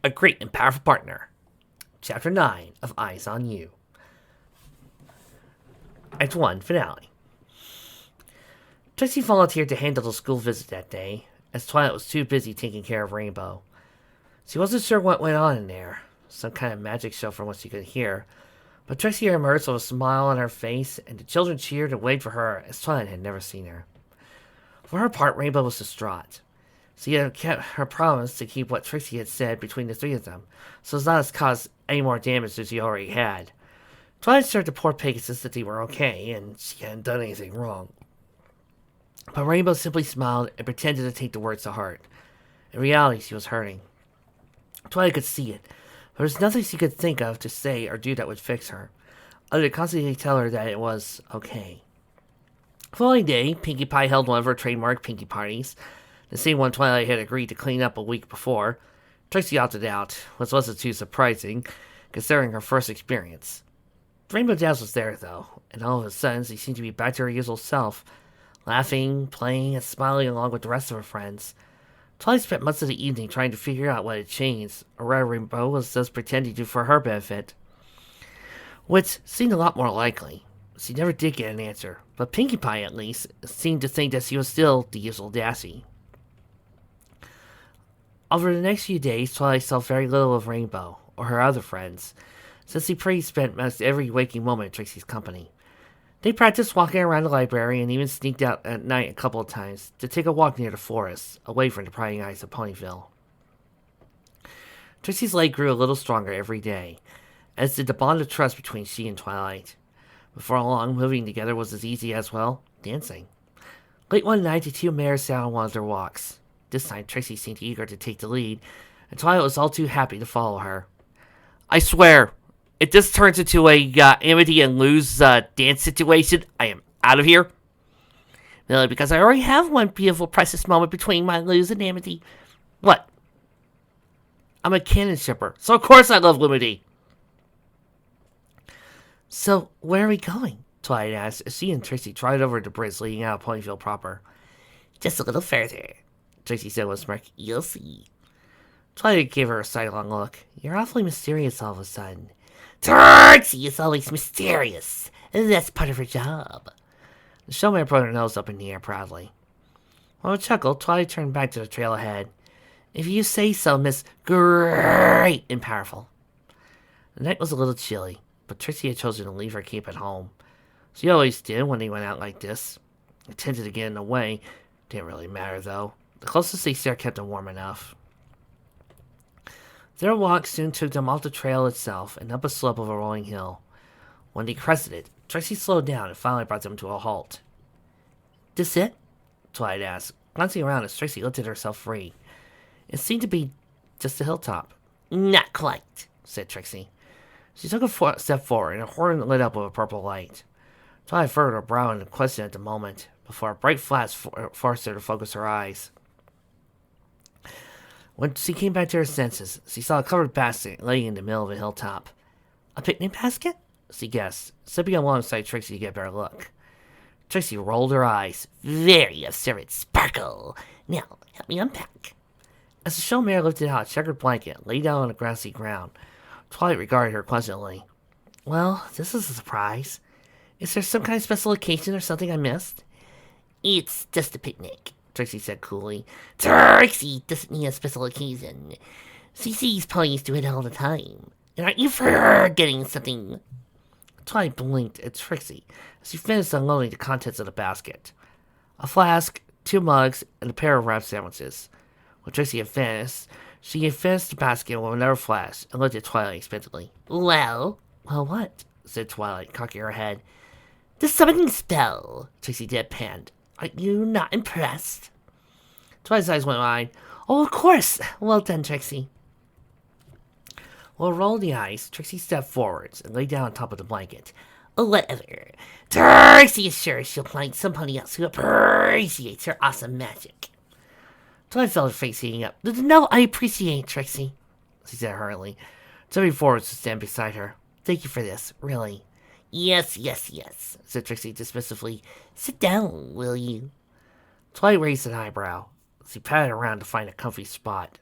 A great and powerful partner. Chapter 9 of Eyes on You. Act 1 Finale. Trixie volunteered to handle the school visit that day, as Twilight was too busy taking care of Rainbow. She wasn't sure what went on in there, some kind of magic show from what she could hear, but Trixie emerged with a smile on her face, and the children cheered and waved for her as Twilight had never seen her. For her part, Rainbow was distraught. She had kept her promise to keep what Trixie had said between the three of them, so as not to cause any more damage than she already had. Twilight assured the poor Pegasus that they were okay, and she hadn't done anything wrong. But Rainbow simply smiled and pretended to take the words to heart. In reality, she was hurting. Twilight could see it, but there was nothing she could think of to say or do that would fix her, other than constantly tell her that it was okay. The following day, Pinkie Pie held one of her trademark Pinkie parties, the same one Twilight had agreed to clean up a week before. Trixie opted out, which wasn't too surprising, considering her first experience. Rainbow Dazzle was there, though, and all of a sudden she seemed to be back to her usual self, laughing, playing, and smiling along with the rest of her friends. Twilight spent much of the evening trying to figure out what had changed, or rather Rainbow was just pretending to for her benefit, which seemed a lot more likely. She never did get an answer, but Pinkie Pie, at least, seemed to think that she was still the usual Dassy. Over the next few days, Twilight saw very little of Rainbow, or her other friends, since she pretty spent most every waking moment in Trixie's company. They practiced walking around the library and even sneaked out at night a couple of times to take a walk near the forest, away from the prying eyes of Ponyville. Trixie's leg grew a little stronger every day, as did the bond of trust between she and Twilight. Before long, moving together was as easy as, well, dancing. Late one night, the two mares set on one of their walks. This time, Trixie seemed eager to take the lead, and Twilight was all too happy to follow her. I swear, if this turns into a Amity and Lou's dance situation, I am out of here. Really, because I already have one beautiful, precious moment between my Luz and Amity. What? I'm a canon shipper, so of course I love Lumity. So, where are we going? Twilight asked as she and Trixie trotted over the bridge leading out of Ponyville proper. Just a little further, Trixie said with a smirk. You'll see. Twilight gave her a sidelong look. You're awfully mysterious all of a sudden. Trixie is always mysterious, and that's part of her job. The showman put her nose up in the air proudly. With a chuckle, Twilight turned back to the trail ahead. If you say so, Miss Great and Powerful. The night was a little chilly, but Trixie had chosen to leave her cape at home. She always did when they went out like this. It tended to get in the way. Didn't really matter, though. The closest they stared kept them warm enough. Their walk soon took them off the trail itself and up a slope of a rolling hill. When they crested it, Trixie slowed down and finally brought them to a halt. This it? Twilight asked, glancing around as Trixie lifted herself free. It seemed to be just a hilltop. Not quite, said Trixie. She took a step forward, and her horn lit up with a purple light. Twilight furrowed her brow in question at the moment, before a bright flash forced her to focus her eyes. When she came back to her senses, she saw a covered basket laying in the middle of a hilltop. A picnic basket? She guessed, stepping alongside Trixie to get a better look. Trixie rolled her eyes. Very observant sparkle. Now, help me unpack. As the show mare lifted out a checkered blanket, laid down on the grassy ground, Twilight regarded her questioningly. Well, this is a surprise. Is there some kind of special occasion or something I missed? It's just a picnic, Trixie said coolly. Trixie doesn't need a special occasion. She sees ponies do it all the time. And aren't you forgetting something? Twilight blinked at Trixie as she finished unloading the contents of the basket. A flask, 2 mugs, and a pair of wrap sandwiches. When Trixie had finished, she had finished the basket with another flash and looked at Twilight expectantly. Well, what? Said Twilight, cocking her head. The summoning spell, Trixie deadpanned. Are you not impressed? Twilight's eyes went wide. Oh, of course. Well done, Trixie. While rolling the ice, Trixie stepped forwards and lay down on top of the blanket. Whatever. Trixie is sure she'll find somebody else who appreciates her awesome magic. Twilight felt her face heating up. No, I appreciate Trixie, she said hurriedly, stepping forwards to stand beside her. Thank you for this, really. Yes, said Trixie dismissively. Sit down, will you? Twilight raised an eyebrow. She patted around to find a comfy spot.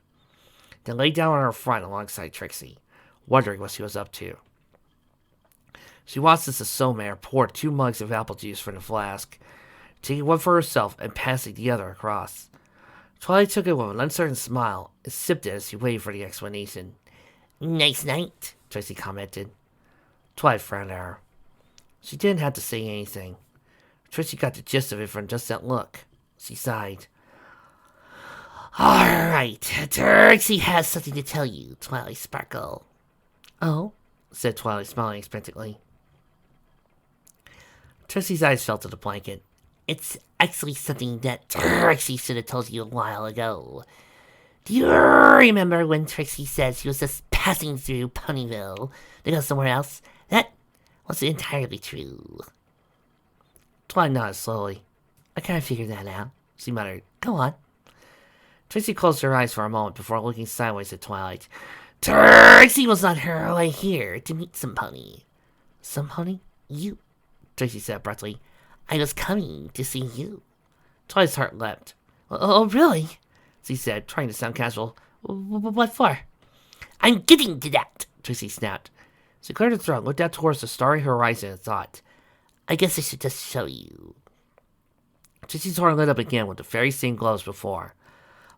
then lay down on her front alongside Trixie, wondering what she was up to. She watched as the Somare poured 2 mugs of apple juice from the flask, taking one for herself and passing the other across. Twilight took it with an uncertain smile and sipped it as she waited for the explanation. "Nice night," Trixie commented. Twilight frowned at her. She didn't have to say anything. Trixie got the gist of it from just that look. She sighed. "Alright, Trixie has something to tell you, Twilight Sparkle." "Oh?" said Twilight, smiling expectantly. Trixie's eyes fell to the blanket. "It's actually something that Trixie should have told you a while ago. Do you remember when Trixie said she was just passing through Ponyville to go somewhere else? That wasn't entirely true." Twilight nodded slowly. "I kind of figured that out," she muttered. "Go on." Trixie closed her eyes for a moment before looking sideways at Twilight. "Trixie was on her way here to meet some pony." "Some pony? You?" Trixie said abruptly. "I was coming to see you." Twilight's heart leapt. "Oh, really?" she said, trying to sound casual. "What for?" "I'm getting to that," Trixie snapped. She cleared her throat and looked out towards the starry horizon and thought, "I guess I should just show you." Trixie's heart lit up again with the very same glow as before.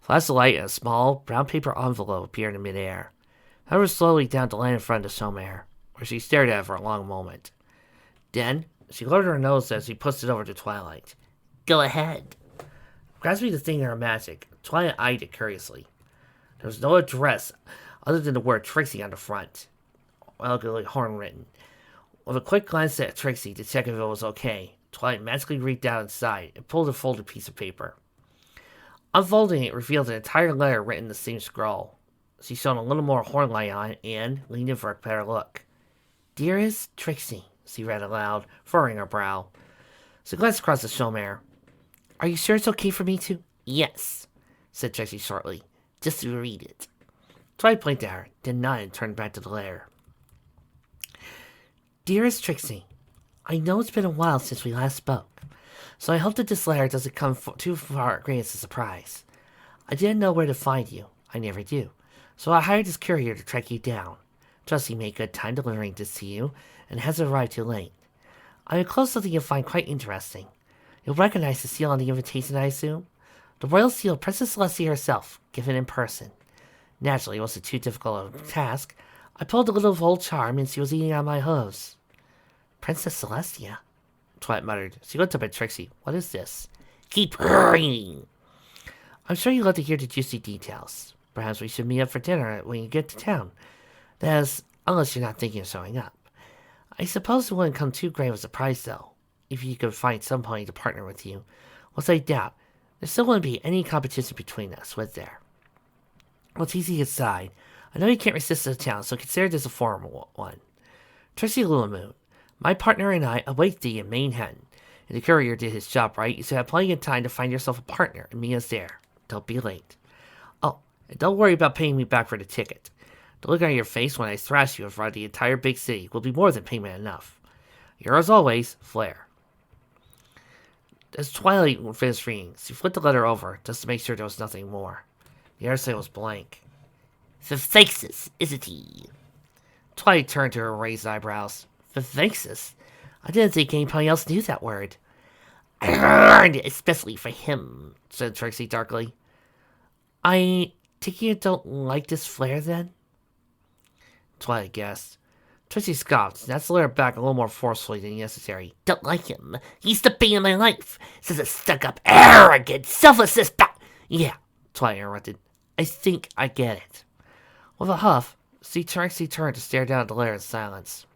A flash of light and a small, brown paper envelope appeared in midair. However, slowly down to land in front of the Somare, where she stared at it for a long moment. Then, she lowered her nose as she pushed it over to Twilight. "Go ahead." Grasping the thing in her magic, Twilight eyed it curiously. There was no address other than the word Trixie on the front, elegantly horn-written. With a quick glance at Trixie to check if it was okay, Twilight magically reached down inside and pulled a folded piece of paper. Unfolding it revealed an entire letter written in the same scroll. She shone a little more horn-light on it and leaned in for a better look. "Dearest Trixie," she read aloud, furrowing her brow. She glanced across the Somare. "Are you sure it's okay for me to—" "Yes," said Trixie shortly. "Just read it." Twilight blinked at her, then nodded and turned back to the letter. "Dearest Trixie, I know it's been a while since we last spoke, so I hope that this letter doesn't come too far great as a surprise. I didn't know where to find you. I never do. So I hired this courier to track you down. Trust he made good time delivering this to you, and hasn't arrived too late. I enclosed something you'll find quite interesting. You'll recognize the seal on the invitation, I assume? The royal seal of Princess Celestia herself, given in person. Naturally, it wasn't too difficult a task. I pulled a little old charm, and she was eating on my hooves." "Princess Celestia?" Twilight muttered. She looked up at Trixie. "What is this?" "Keep reading." "I'm sure you'd love to hear the juicy details. Perhaps we should meet up for dinner when you get to town. That is, unless you're not thinking of showing up. I suppose it wouldn't come too great of a surprise, though, if you could find somebody to partner with you. Which I doubt. There still wouldn't be any competition between us, would there? Well, teasing aside, I know you can't resist the challenge, so consider this a formal one. Trixie Lulamoon, my partner and I await thee in Manhattan. And the courier did his job right. You should have plenty of time to find yourself a partner, and meet us there. Don't be late. Oh, and don't worry about paying me back for the ticket. The look on your face when I thrash you in front of the entire big city will be more than payment enough. Yours always, Flair." As Twilight finished reading, she flipped the letter over just to make sure there was nothing more. The other side was blank. "Vivexis, isn't he?" Twilight turned to her raised eyebrows. "Vivexis? I didn't think anybody else knew that word." "I learned it especially for him," said Trixie darkly. "I take you don't like this Flair, then?" Twilight guessed. Trixie scoffed, and that's the letter back a little more forcefully than necessary. "Don't like him. He's the bane of my life. Says a stuck-up, arrogant, selfless Yeah," Twilight interrupted. "I think I get it." With a huff, Trixie turned to stare down at the letter in silence.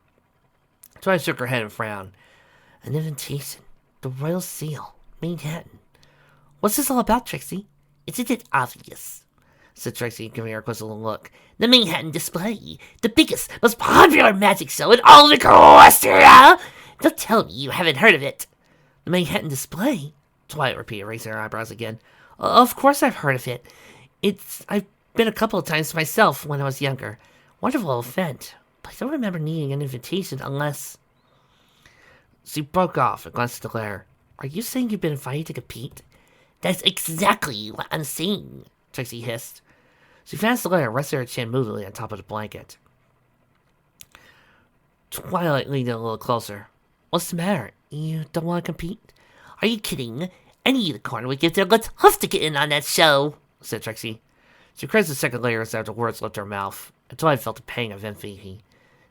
Twilight shook her head and frowned. "An invitation. The royal seal. Manhattan. What's this all about, Trixie?" "Isn't it obvious?" said Trixie, giving her a quizzical look. "The Manhattan Display. The biggest, most popular magic show in all of Equestria. Don't tell me you haven't heard of it." "The Manhattan Display?" Twilight repeated, raising her eyebrows again. "Of course I've heard of it. I've been a couple of times myself when I was younger. Wonderful event. But I don't remember needing an invitation unless—" She broke off and glanced at the letter. "Are you saying you've been invited to compete?" "That's exactly what I'm saying," Trixie hissed. She advanced the letter and rested her chin moodily on top of the blanket. Twilight leaned in a little closer. What's the matter? You don't want to compete? Are you kidding? Any unicorn would give their guts huff to get in on that show, said Trixie. She cracked the second layer as the words left her mouth, until I felt a pang of envy.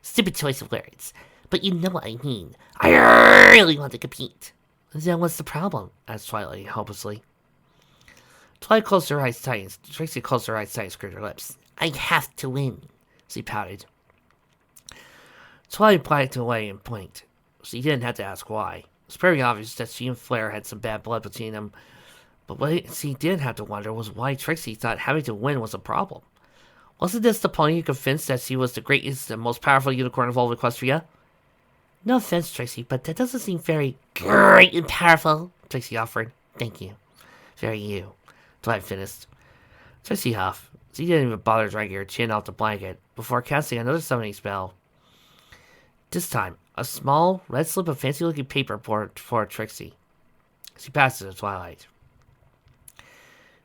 Stupid choice of words. But you know what I mean. I really want to compete. Then what's the problem? asked Twilight hopelessly. Twilight closed her eyes tight, and Trixie closed her eyes tight and screwed her lips. I have to win, she pouted. Twilight backed away and blinked. She didn't have to ask why. It was very obvious that she and Flare had some bad blood between them. But what she did have to wonder was why Trixie thought having to win was a problem. Wasn't this the pony convinced that she was the greatest and most powerful unicorn of all Equestria? No offense, Trixie, but that doesn't seem very great and powerful, Trixie offered. Thank you. Very you. Twilight finished. Trixie huffed. She didn't even bother dragging her chin off the blanket before casting another summoning spell. This time, a small red slip of fancy-looking paper for Trixie. She passed it to Twilight.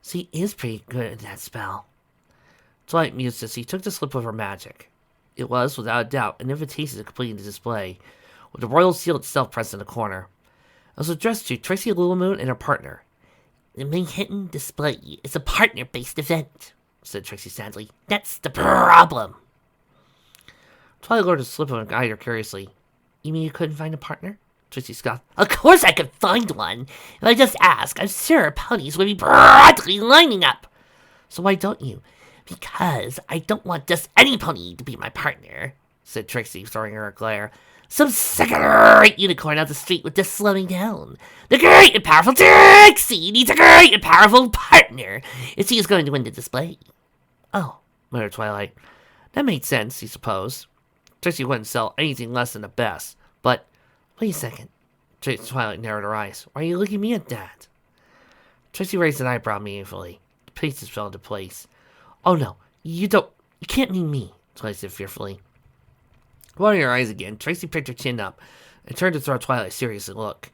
She is pretty good at that spell. Twilight mused as she took the slip of her magic. It was, without a doubt, an invitation to complete the display, with the royal seal itself pressed in the corner. It was addressed to Trixie Littlemoon and her partner. The Manhattan display is a partner-based event, said Trixie sadly. That's the problem. Twilight lowered the slip and eyed her curiously. You mean you couldn't find a partner? Trixie scoffed. Of course I could find one. If I just ask, I'm sure ponies would be broadly lining up. So why don't you? Because I don't want just any pony to be my partner, said Trixie, throwing her a glare. Some second-rate unicorn out the street would just slow me down. The great and powerful Trixie needs a great and powerful partner if she is going to win the display. Oh, muttered Twilight. That made sense, I suppose. Trixie wouldn't sell anything less than the best, but... Wait a second. Twilight narrowed her eyes. Why are you looking at me at that? Trixie raised an eyebrow meaningfully. The pieces fell into place. Oh no, you can't mean me, Twilight said fearfully. Watering her eyes again, Trixie picked her chin up and turned to throw Twilight a serious look.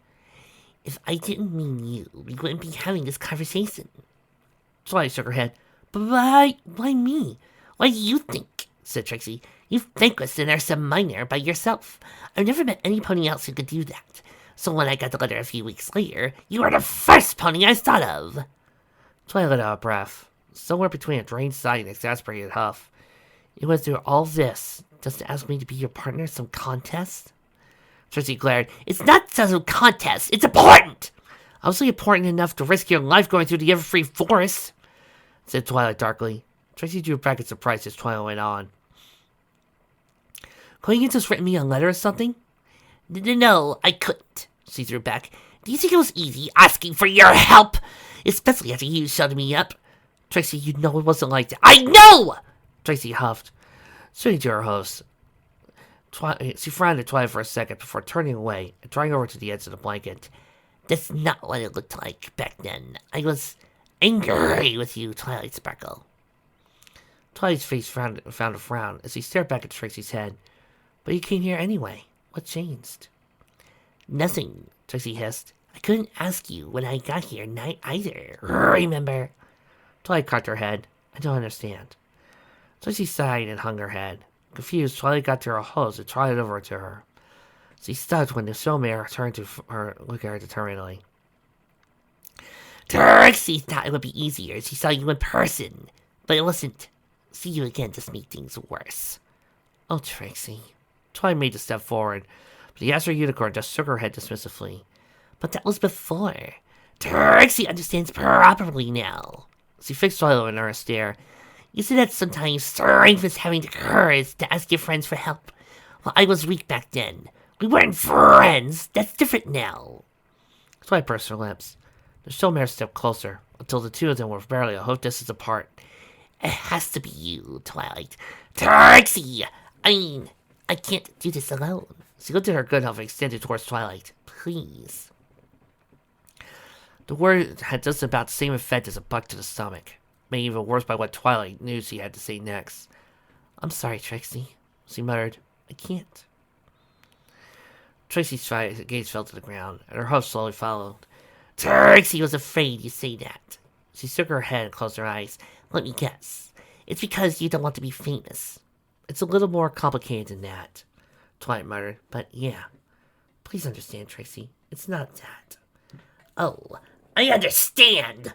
If I didn't mean you, we wouldn't be having this conversation. Twilight shook her head. But why me? Why do you think? Said Trixie. You've vanquished an Ursa Minor by yourself. I've never met any pony else who could do that. So when I got the letter a few weeks later, you were the first pony I thought of. Twilight let out a breath, somewhere between a drained sigh and an exasperated huff. You went through all this just to ask me to be your partner in some contest? Trixie glared. It's not some contest. It's important. Obviously important enough to risk your life going through the Everfree Forest, said Twilight darkly. Trixie drew back in surprise as Twilight went on. Couldn't you just written me a letter or something? No, I couldn't, she threw back. Do you think it was easy asking for your help? Especially after you shut me up. Trixie, you know it wasn't like that. I know! Trixie huffed. Turning to her host. She frowned at Twilight for a second before turning away and drawing over to the edge of the blanket. That's not what it looked like back then. I was angry with you, Twilight Sparkle. Twilight's face found a frown as he stared back at Trixie's head. But you came here anyway. What changed? Nothing, Trixie hissed. I couldn't ask you when I got here either, remember? Twilight cocked her head. I don't understand. Trixie sighed and hung her head. Confused, Twilight got to her host and trotted over to her. She stopped when the showmare turned to her, looking at her determinedly. Trixie thought it would be easier if she saw you in person, but it wasn't. See you again just made things worse. Oh, Trixie. Twilight made a step forward, but the Astro Unicorn just shook her head dismissively. But that was before. Trixie understands properly now. She fixed Twilight with an earnest stare. You said that sometimes strength is having the courage to ask your friends for help. Well, I was weak back then. We weren't friends. That's different now. Twilight pursed her lips. The showmare stepped closer, until the two of them were barely a hoof distance apart. It has to be you, Twilight. Trixie! I can't do this alone. She looked at her good health and extended towards Twilight. Please. The word had just about the same effect as a buck to the stomach, made even worse by what Twilight knew she had to say next. I'm sorry, Trixie, she muttered. I can't. Trixie's gaze fell to the ground, and her host slowly followed. Trixie was afraid you'd say that. She shook her head and closed her eyes. Let me guess. It's because you don't want to be famous. It's a little more complicated than that, Twilight muttered. But yeah, please understand, Tracy. It's not that. Oh, I understand.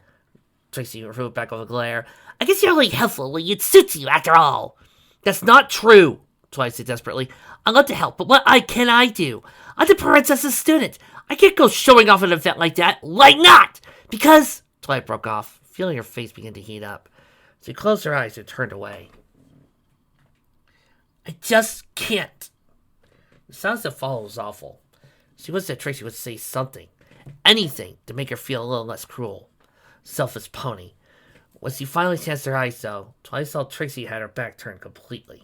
Tracy removed back with a glare. I guess you're only helpful when it suits you, after all. That's not true, Twilight said desperately. I'd love to help, but what can I do? I'm the princess's student. I can't go showing off at an event like that. Why not? Because... Twilight broke off, feeling her face begin to heat up. She closed her eyes and turned away. I just can't. The silence that followed was awful. She wished that Tracy would say something, anything, to make her feel a little less cruel. Selfish pony. When she finally chanced her eyes, though, Twilight saw Tracy had her back turned completely.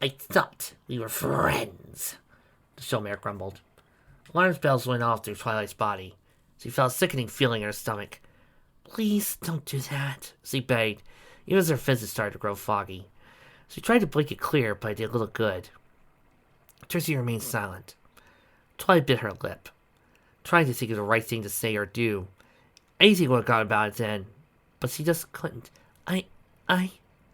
I thought we were friends, the showmare grumbled. Alarm bells went off through Twilight's body. She felt a sickening feeling in her stomach. Please don't do that, she begged, even as her vision started to grow foggy. She tried to blink it clear, but it did little good. Tracy remained silent. Twilight bit her lip, trying to think of the right thing to say or do. Anything would have gone about it then, but she just couldn't.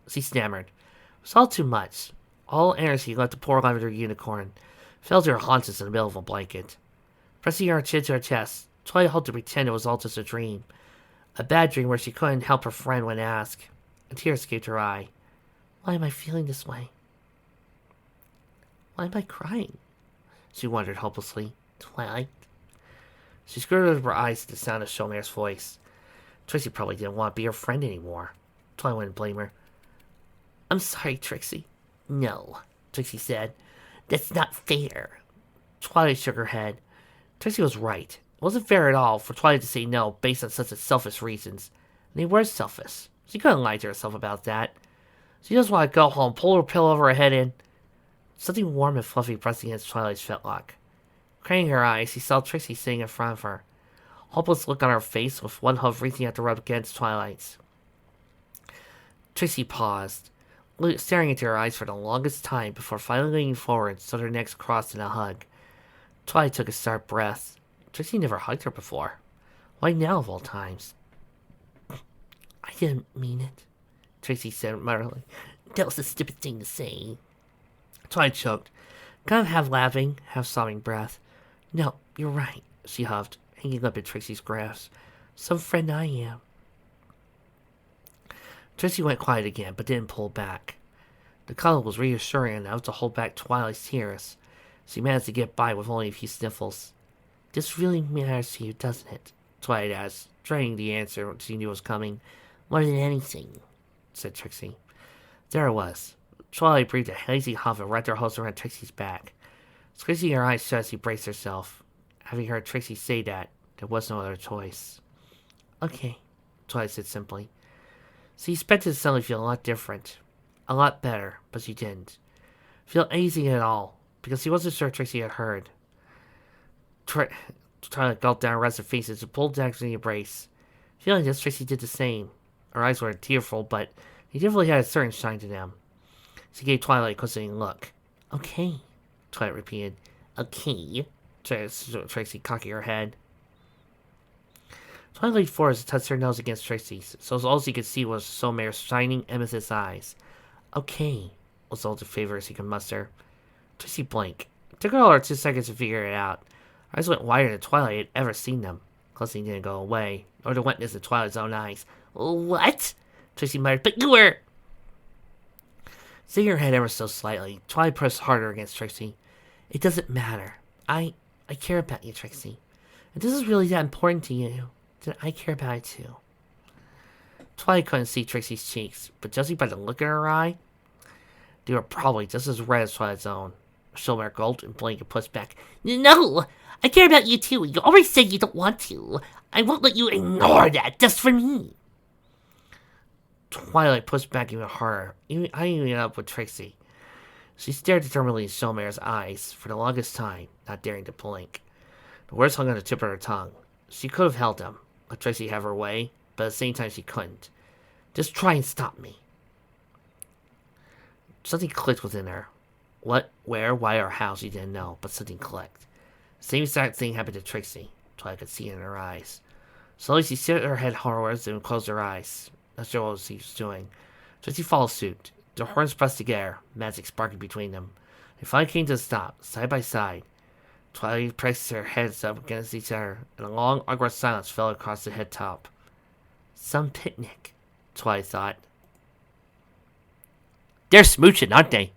She stammered. It was all too much. All energy left the poor lavender unicorn, fell to her haunches in the middle of a blanket. Pressing her chin to her chest, Twilight hoped to pretend it was all just a dream. A bad dream where she couldn't help her friend when asked. A tear escaped her eye. Why am I feeling this way? Why am I crying? She wondered hopelessly. Twilight. She screwed up her eyes at the sound of Showmare's voice. Tracy probably didn't want to be her friend anymore. Twilight wouldn't blame her. I'm sorry, Trixie. No, Trixie said. That's not fair. Twilight shook her head. Trixie was right. It wasn't fair at all for Twilight to say no based on such selfish reasons. And they were selfish. She couldn't lie to herself about that. She just wanted to go home, pull her pillow over her head, and something warm and fluffy pressed against Twilight's fetlock. Craning her eyes, she saw Trixie sitting in front of her. Hopeless look on her face, with one hoof reaching out to rub against Twilight's. Trixie paused, staring into her eyes for the longest time before finally leaning forward so their necks crossed in a hug. Twilight took a sharp breath. Trixie never hugged her before. Why now, of all times? I didn't mean it, Trixie said mutterly. That was a stupid thing to say. Twilight choked, kind of half laughing, half sobbing breath. No, you're right, she huffed, hanging up in Trixie's grasp. Some friend I am. Trixie went quiet again, but didn't pull back. The cuddle was reassuring enough to hold back Twilight's tears. She managed to get by with only a few sniffles. This really matters to you, doesn't it? Twilight asked, dreading the answer she knew was coming. More than anything, said Trixie. There it was. Twilight breathed a hazy huff and wrapped her hose around Trixie's back. Squeezing her eyes shut as she braced herself. Having heard Trixie say that, there was no other choice. Okay, Twilight said simply. She expected to suddenly feel a lot different. A lot better, but she didn't. Feel anything at all, because she wasn't sure Trixie had heard. Twilight gulped down her rested faces and pulled back from the embrace. Feeling this, Trixie did the same. Her eyes were tearful, but they definitely had a certain shine to them. She gave Twilight a questioning look. Okay, Twilight repeated. Okay, Trixie cocking her head. Twilight leaned forward to touch her nose against Trixie's, so all she could see was Showmare's shining amethyst eyes. Okay, was all the favor she could muster. Trixie blinked. It took her all 2 seconds to figure it out. Her eyes went wider than Twilight had ever seen them. Glistening didn't go away, nor the wetness of Twilight's own eyes. What? Trixie muttered, but you were... Shaking her head ever so slightly, Twilight pressed harder against Trixie. It doesn't matter. I care about you, Trixie. If this is really that important to you, then I care about it too. Twilight couldn't see Trixie's cheeks, but judging by the look in her eye, they were probably just as red as Twilight's own. Showmare gulped and blinked and pushed back. No! I care about you too. You already said you don't want to. I won't let you ignore that just for me. Twilight pushed back even harder, eyeing up with Trixie. She stared determinedly in Showmare's eyes for the longest time, not daring to blink. The words hung on the tip of her tongue. She could have held them, let Trixie have her way, but at the same time she couldn't. Just try and stop me. Something clicked within her. What, where, why, or how, she didn't know, but something clicked. The same exact thing happened to Trixie. Twilight could see it in her eyes. Slowly she shifted her head forwards and closed her eyes. Not sure what she was doing. Trixie follows suit. Their horns pressed together, magic sparking between them. They finally came to a stop, side by side. Twilight pressed their heads up against each other, and a long, awkward silence fell across the head top. Some picnic, Twilight thought. They're smooching, aren't they?